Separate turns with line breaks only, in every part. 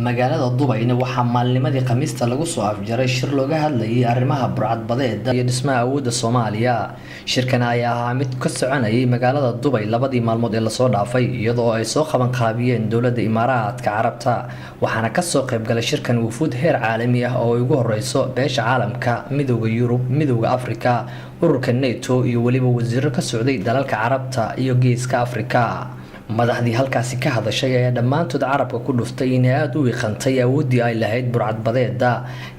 magaalada Dubayna waxaa maalnimadii Khamiista lagu soo afjaray shir looga hadlayay arrimaha burcadbadeeda iyo dhismaha awoodda Soomaaliya. Shirkan ayaa ahaa mid ka soconayay magaalada Dubay labadii maalmood ee la soo dhaafay iyadoo ay soo qaban qaabiyeen dowladda Imaaraadka Carabta. Waxaana ka soo qayb galay shirkan wufuud heer caalami ah oo ugu horeyso beesha caalamka, midowga Yurub, midowga Afrika, ururka NATO iyo waliba wasiirro ka socday dalalka Carabta iyo Geeska Afrika. madaxdii halkaasi ka hadashay ayaa dhammaantood carabka ku dhuftay inay aad u wiiqantay awooddii ay lahayd burcadbadeeda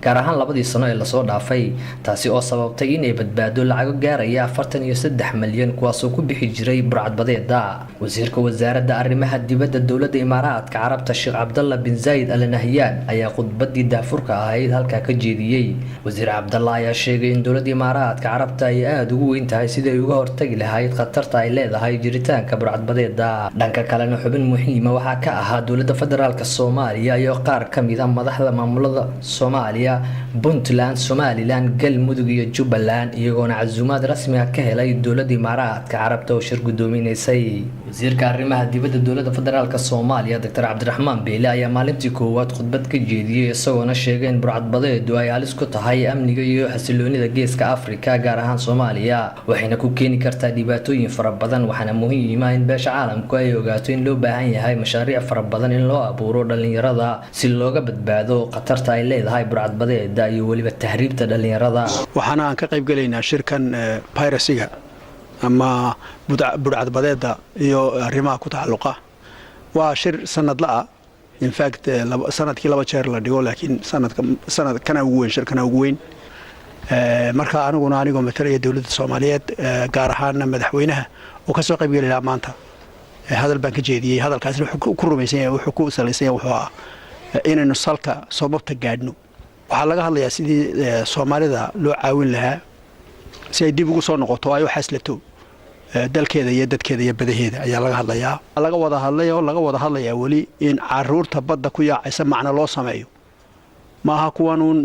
gaar ahaan labadii sano ee lasoo dhaafay, taasi oo sababtay inay badbaado lacago gaaraya 43 milyan kuwaasoo ku bixi jiray burcadbadeeda. wasiirka wasaaradda arrimaha dibadda dowladda Imaaraadka Carabta Sheekh Cabdallah bin Zayed Al Nahyan ayaa khudbadii daafurka ahayd halka ka jeediyay. wasiir Cabdallah ayaa sheegay in dowladda Imaaraadka Carabta ay aad ugu weyn tahay sidii ay uga hortagi lahayd khatarta ay leedahay jiritaanka burcadbadeeda. dhanka kalena xubin muhiim ah waxaa ka ahaa dowladda federaalka Soomaaliya iyo qaar ka mid ah madaxda maamulada Soomaaliya, Puntland, Somaliland, Galmudug iyo Jubbaland iyagoona casuumaad rasmi ah ka helay dowladda Imaaraadka Carabta oo shir gudoominaysay. wasiirka arrimaha dibadda dowladda federaalka Soomaaliya Dr. Cabdiraxmaan Beyle ayaa maalintii koowaad khudbad ka jeediyay isagoona sheegay in burcadbadeedu ay halis ku tahay amniga iyo xasiloonida Geeska Afrika gaar ahaan Soomaaliya, waxayna ku keeni kartaa dhibaatooyin fara badan. waxaana muhiim ah in beesha caalamku ay ogaato in loo baahan yahay mashaariic fara badan in loo abuuro dhalinyarada si looga badbaado khatarta ay leedahay burcadbadeeda iyo waliba tahriibta dhalinyarada.
waxaana aan ka qayb galaynaa shirkan piracy-ga ama burcadbadeeda iyo arrimaha ku taxalluqa. waa shir sanadla ah, in fact sanadkii 2 jeer la dhigo, laakiin sanadkana ugu weyn, shirkana ugu weyn. marka anigoo matalaya dowladda Soomaaliyeed gaar ahaan madaxweynaha oo ka soo qayb galaya maanta hadal baan ka jeediyay. hadalkaasna wuxuu ku rumaysan yahay, wuxuu ku salaysan yahay wuxuu inaynu salka sababta gaadhno. waxaa laga hadlayaa sidii Soomaalida loo caawin lahaa si ay dib ugu soo noqoto ay u xaslato dalkeeda iyo dadkeeda iyo badaheeda ayaa laga hadlayaa. laga wada hadlayaa wali in caruurta badda ku yaacaysa macna loo sameeyo. maaha kuwanuun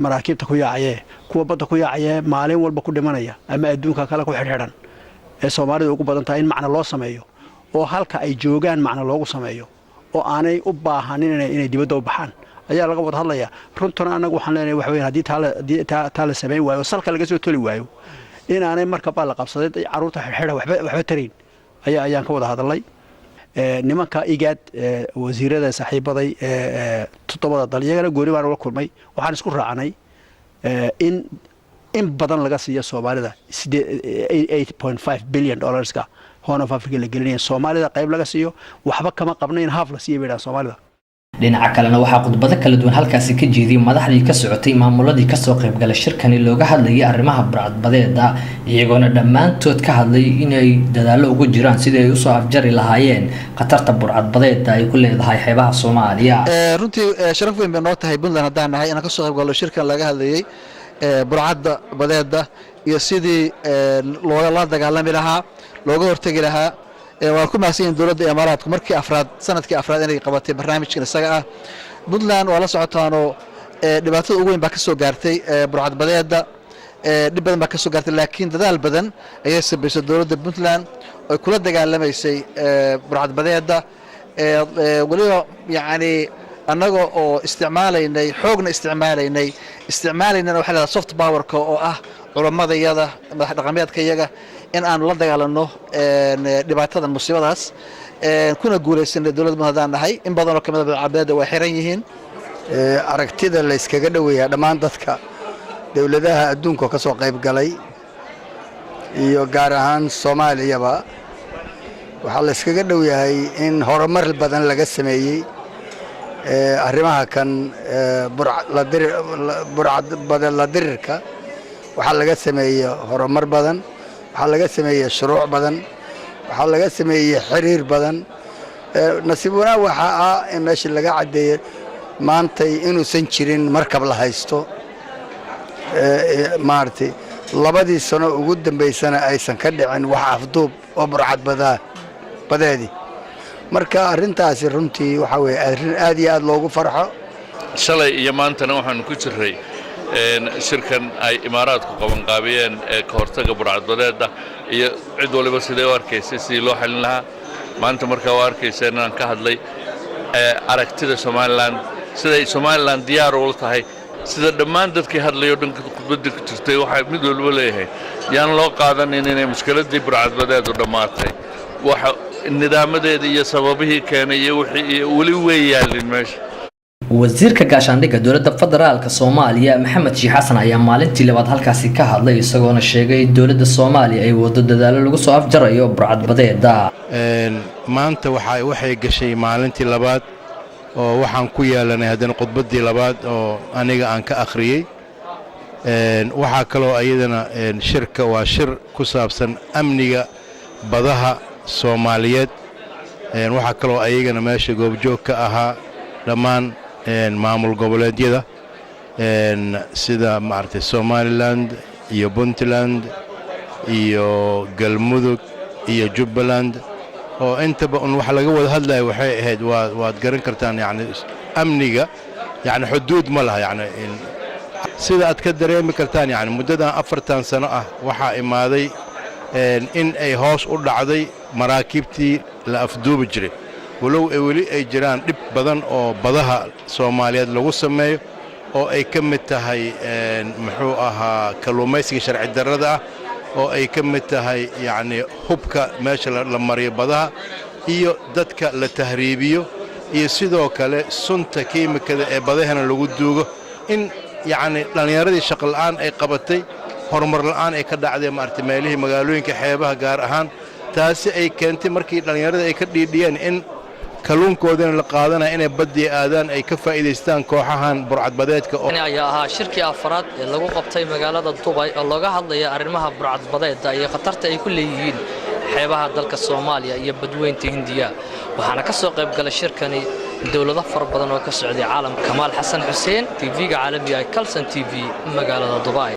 maraakiibta ku yaacayee, kuwa badda ku yaacayee maalin walba ku dhimanaya ama adduunka kale ku xidhan ee Soomaalida ugu badan tahay in macna loo sameeyo oo halka ay joogaan macna loogu sameeyo oo aanay u baahanin inay dibadda u baxaan ayaa laga wada hadlayaa. runtuna anagu waxaan leenahay wax weyn haddii taa la sameyn waayo, salka laga soo toli waayo, inaanay marka baa la qabsaday caruurta xidhan waxba tarayn ayaan ka wada hadalay. nimanka igaad wasiirada saaxiibaday 7 dal iyagana gooni baan ula kulmay. waxaan isku raacnay in badan laga siiyo Soomaalida 8.5 billion dollarska Horn of Africa la gelinaya Soomaalida qayb laga siiyo, waxba kama qabnayn half la siiyo beedha Soomaalida.
dhinaca kalena waxaa khudbado kala duwan halkaasi ka jeediyay madaxdii ka socotay maamuladii ka soo qayb galay shirkani looga hadlayay arrimaha burcadbadeeda iyagoona dhammaantood ka hadlay inay dadaallo ugu jiraan sidii ay u soo afjari lahaayeen khatarta burcadbadeeda ay ku leedahay xeebaha Soomaaliya.
runtii sharaf weyn bay noo tahay Puntland haddaan nahay inaan ka soo qayb galno shirkan laga hadlayay burcadbadeeda iyo sidii loola dagaalami lahaa, looga hortagi lahaa. waan ku mahadsanyihiin dowladda Imaaraadku markii sanadkii afraad inay qabatay barnaamijkan isaga ah. Puntland waa la socotaanoo dhibaatada ugu weyn baa ka soo gaartay burcadbadeeda, dhib badan baa ka soo gaartay, laakiin dadaal badan ayay sabaysay dowladda Puntland oo kula dagaalamaysay burcadbadeeda. waliba yacni annaga oo xoogna isticmaalaynay waxa la soft power-ka oo ah culamadayada, madax dhaqameedka iyaga in aanu la dagaalano dhibaatada musiibadaas kuna guulaysanay dowladda haddaan nahay. in badan oo kamid ah burcadbadeeda way xiran yihiin.
aragtida la iskaga dhaweeyaa dhammaan dadka dowladaha adduunka ka soo qayb galay iyo gaar ahaan Soomaaliyaba waxaa la iskaga dhaweeyahay in horumar badan laga sameeyay arrimaha kan burcadbadeedka. waxaa laga sameeyay horumar badan, waxaa laga sameeyay shuruuc badan, waxaa laga sameeyay xiriir badan. nasiib wanaag waxa ah in meesha laga cadeeyay maanta inuusan jirin markab la haysto. maartay 2 sano ugu dambeysana aysan ka dhicin wax afduub oo burcadbadeedi. marka arrintaasi runtii waxa weeye arrin aad iyo aad loogu farxo.
shalay iyo maantana waxaan ku jiray shirkan ay Imaaraadku qaban qaabiyeen ka hortagga burcadbadeeda iyo cid waliba sidee u arkaysay sidii loo xalin lahaa. maanta markaa waa arkaysay inaan ka hadlay aragtida Somaliland sida Somaliland diyaar u tahay sida dhammaan dadkii hadlayo dhanka khudbadda ku jirtay waxa mid walba leeyahay yaan loo qaadanin inay mushkiladii burcadbadeed u dhamaatay waxa nidaamadeeda iyo sababihii keenay iyo wixii wali way yaalin meesha
wasiirka gaashaandhigga dowladda federaalka Soomaaliya Maxamed Sheikh Xasan ayaa maalintii labaad halkaasi ka hadlay isagoona sheegay dowladda Soomaaliya ay wado dadaalo lagu soo afjarayo burcadbadeeda
maanta waxay gashay maalintii labaad oo waxaan ku yeelanay haddana khudbadii labaad oo aniga aan ka akhriyay waxa kale oo ayadana shirka waa shir ku saabsan amniga badaha Soomaaliyeed waxa kale oo ayagana meesha goobjoog ka ahaa dhammaan maamul goboleedyada sida maartay Somaliland iyo Puntland iyo Galmudug iyo Jubbaland oo intaba wax laga wada hadlay waxay ahayd waad garan kartaan yani amniga yani xuduud ma laha yani sida aad ka dareemi kartaan yani muddadan 4 sano ah waxa imaaday in ay hoos u dhacday maraakiibtii la afduubi jiray walow ay weli ay jiraan dhib badan oo badaha Soomaaliyeed lagu sameeyo oo ay ka mid tahay muxuu ahaa kalluumaysiga sharci darrada ah oo ay ka mid tahay yani hubka meesha la mariyo badaha iyo dadka la tahriibiyo iyo sidoo kale sunta kiimikada ee badahana lagu duugo in yani dhalinyaradii shaqo la'aan ay qabatay horumar la'aan ay ka dhacday maartay meelihii magaalooyinka xeebaha gaar ahaan taasi ay keentay markii dhalinyarada ay ka dhiidhiyeen in kalluunkoodana la qaadana inay badii aadaan ay ka faa'iideystaan kooxahan burcadbadeedka
oo ayaa ahaa shirkii afraad ee lagu qabtay magaalada Dubai oo looga hadlayo arrimaha burcadbadeedda iyo khatarta ay ku leeyihiin xeebaha dalka Soomaaliya iyo badweynta Hindiya waxaana ka soo qayb galay shirkani dawlado far badan oo ka socday caalamka Kamaal Xasan Xuseen TV-ga caalamiga ee Kalsan TV magaalada Dubai